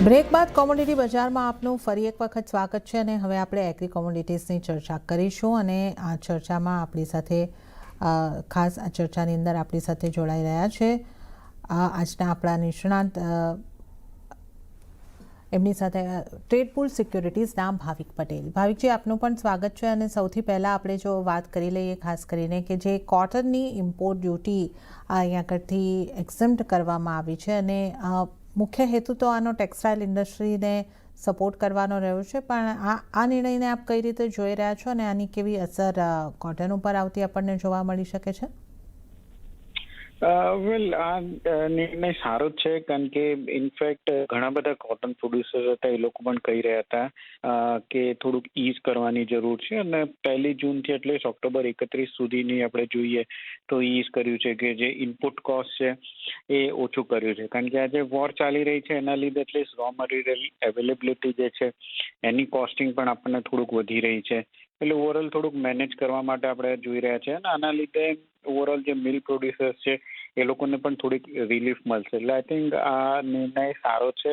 Break બાદ commodity બજારમાં આપનું ફરી એક વખત સ્વાગત છે અને હવે આપણે એગ્રી કોમોડિટીઝની ચર્ચા કરીશું અને આ ચર્ચામાં આપણી સાથે ખાસ આ ચર્ચાની અંદર આપણી સાથે જોડાઈ રહ્યા છે આજના આપણા નિષ્ણાત એમની સાથે ટ્રેડપુલ સિક્યોરિટીઝના ભાવિક પટેલ. ભાવિકજી, આપનું પણ સ્વાગત છે અને સૌથી પહેલાં આપણે જો વાત કરી લઈએ ખાસ કરીને કે જે કોટનની ઇમ્પોર્ટ ડ્યુટી અહીંયા આગળથી એક્ઝેમ્પ્ટ કરવામાં આવી છે અને મુખ્ય હેતુ તો આનો ટેક્સટાઇલ ઇન્ડસ્ટ્રીને સપોર્ટ કરવાનો રહ્યો છે, પણ આ નિર્ણયને આપ કઈ રીતે જોઈ રહ્યા છો અને આની કેવી અસર કોટન ઉપર આવતી આપણને જોવા મળી શકે છે? આ નિર્ણય સારો જ છે, કારણ કે ઇનફેક્ટ ઘણા બધા કોટન પ્રોડ્યુસર હતા એ લોકો પણ કહી રહ્યા હતા કે થોડુંક ઈઝ કરવાની જરૂર છે અને 1 જૂનથી એટલે ઓક્ટોબર 31 સુધીની આપણે જોઈએ તો ઈઝ કર્યું છે કે જે ઇનપુટ કોસ્ટ છે એ ઓછું કર્યું છે, કારણ કે આજે વોર ચાલી રહી છે એના લીધે એટલીસ્ટ રો મટીરિયલ અવેલેબિલિટી જે છે એની કોસ્ટિંગ પણ આપણને થોડુંક વધી રહી છે, એટલે ઓવરઓલ થોડુંક મેનેજ કરવા માટે આપણે જોઈ રહ્યા છે અને આના લીધે ઓવરઓલ જે મિલ્ક પ્રોડ્યુસર્સ છે એ લોકોને પણ થોડીક રિલીફ મળશે. એટલે આઈ થિંક આ નિર્ણય સારો છે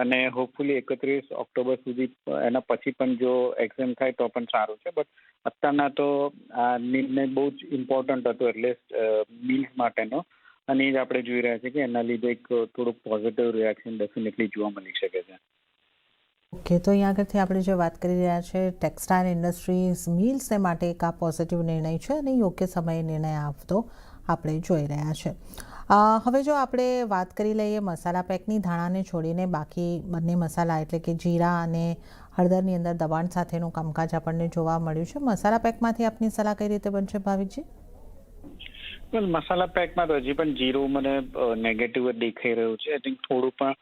અને હોપફુલી 31 ઓક્ટોબર સુધી એના પછી પણ જો એક્ઝામ થાય તો પણ સારું છે, બટ અત્યારના તો આ નિર્ણય બહુ જ ઇમ્પોર્ટન્ટ હતો એટલે મિલ્ક માટેનો અને એ જ આપણે જોઈ રહ્યા છીએ કે એના લીધે એક થોડુંક પોઝિટિવ રિએક્શન ડેફિનેટલી જોવા મળી શકે છે. ઓકે, તો અહીંયા આગળથી આપણે જે વાત કરી રહ્યા છે ટેક્સટાઇલ ઇન્ડસ્ટ્રીઝ મિલ્સને માટે એક આ પોઝિટિવ નિર્ણય છે અને યોગ્ય સમયે નિર્ણય આપતો આપણે જોઈ રહ્યા છે. હવે જો આપણે વાત કરી લઈએ મસાલા પેકની, ધાણાને છોડીને બાકી બંને મસાલા એટલે કે જીરા અને હળદરની અંદર દબાણ સાથેનું કામકાજ આપણને જોવા મળ્યું છે. મસાલા પેકમાંથી આપની સલાહ કઈ રીતે બનશે ભાવિકજી? મસાલા પેકમાં તો હજી પણ જીરું મને નેગેટિવ જ દેખાઈ રહ્યું છે. આઈ થિંક થોડું પણ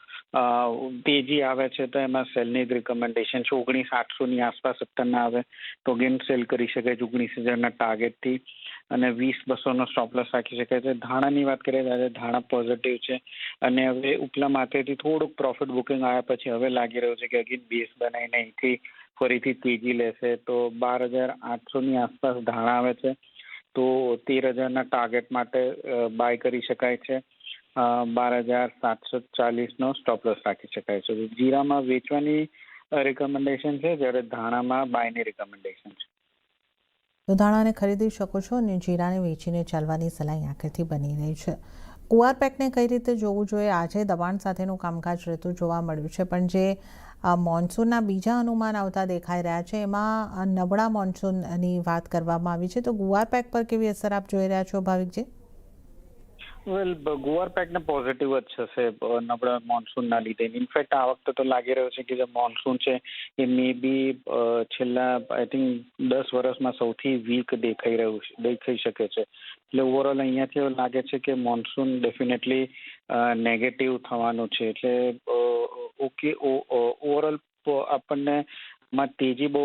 તેજી આવે છે તો એમાં સેલની જ રિકમેન્ડેશન છે 19,800ની આસપાસ અત્યારના આવે તો અગેન સેલ કરી શકાય છે 19,000ના ટાર્ગેટથી અને 20,200નો સ્ટોપલોસ રાખી શકાય છે. ધાણાની વાત કરીએ ત્યારે ધાણા પોઝિટિવ છે અને હવે ઉપલા માથેથી થોડુંક પ્રોફિટ બુકિંગ આવ્યા પછી હવે લાગી રહ્યું છે કે અગેન બેઝ બનાવીને અહીંથી ફરીથી તેજી લેશે તો 12,800ની આસપાસ ધાણા આવે છે તો 13,000ના ટાર્ગેટ માટે બાય કરી શકાય છે. 12,740નો સ્ટોપ લોસ રાખી શકાય છે. જીરામાં વેચવાની રિકમેન્ડેશન છે જ્યારે ધાણામાં બાયની રિકમેન્ડેશન છે. તો ધાણાને ખરીદી શકો છો અને જીરાને વેચીને ચાલવાની સલાહ આખેથી બની રહી છે. કુવાર પેકને કઈ રીતે જોવું જોઈએ? આજે દબાણ સાથેનું કામકાજ રહેતું જોવા મળ્યું છે, પણ જે મોન્સૂનના બીજા અનુમાન આવતા દેખાઈ રહ્યા છે એમાં નબળા મોન્સૂનની વાત કરવામાં આવી છે, તો ગુવાર પેક પર કેવી અસર આપ જોઈ રહ્યા છો ભાવિકજી? ગુવાર પેકને પોઝિટિવ જ થશે નબળા મોન્સૂનના લીધે. ઇનફેક્ટ આ વખતે તો લાગી રહ્યું છે કે જે મોન્સૂન છે એ મે બી છેલ્લા આઈ થિંક 10 વર્ષમાં સૌથી વીક દેખાઈ શકે છે. એટલે ઓવરઓલ અહીંયાથી એવું લાગે છે કે મોન્સૂન ડેફિનેટલી નેગેટિવ થવાનું છે. એટલે ઓકે ઓવરઓલ આપણને તેજી બહુ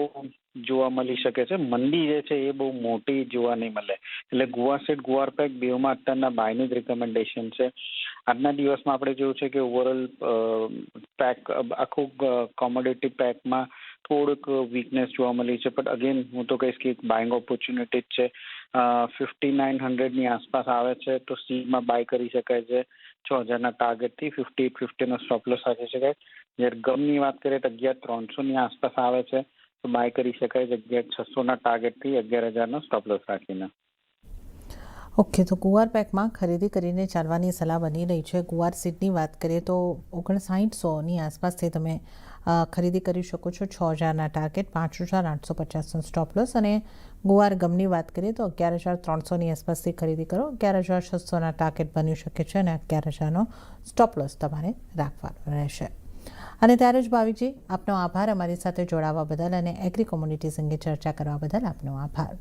જોવા મળી શકે છે. મંદી જે છે એ બહુ મોટી જોવા નહીં મળે. એટલે ગુવાર સેટ ગુવાર પેક બેવમાં અત્યારના બાયની જ રિકમેન્ડેશન છે. આજના દિવસમાં આપણે જોયું છે કે ઓવરઓલ પેક આખું કોમોડિટી પેકમાં થોડુંક વીકનેસ જોવા મળી છે, બટ અગેન હું તો કહીશ કે એક બાઇંગ ઓપોર્ચ્યુનિટી જ છે. 5,900ની આસપાસ આવે છે તો સીમાં બાય કરી શકાય છે 6,000ના ટાર્ગેટથી 5850નો સ્ટોપ લોસ રાખી શકાય. જ્યારે ગમની વાત કરીએ તો 11,300ની આસપાસ આવે છે તો બાય કરી શકાય છે 11,600ના ટાર્ગેટથી 11,000નો સ્ટોપ લોસ રાખીને. ઓકે, તો ગુવાર પેકમાં ખરીદી કરીને ચાલવાની સલાહ બની રહી છે. ગુવાર સીડની વાત કરીએ તો 59,100ની આસપાસથી તમે ખરીદી કરી શકો છો 6,000ના ટાર્ગેટ, 5,850નો સ્ટોપ લોસ અને ગુવાર ગમની વાત કરીએ તો 11,300ની આસપાસથી ખરીદી કરો, 11,600ના ટાર્ગેટ બની શકે છે અને 11,000નો સ્ટોપ લોસ તમારે રાખવાનો રહેશે. અને ત્યારે જ ભાવિકજી, આપનો આભાર અમારી સાથે જોડાવા બદલ અને એગ્રી કોમ્યુનિટીઝ અંગે ચર્ચા કરવા બદલ આપનો આભાર.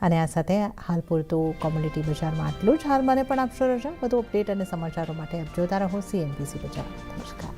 અને આ સાથે હાલ પૂરતું કોમ્યુનિટી બજારમાં આટલું જ. હાલ મને પણ આપશો રજા. વધુ અપડેટ અને સમાચારો માટે આપ જોતા રહો CNBC બજાર. નમસ્કાર.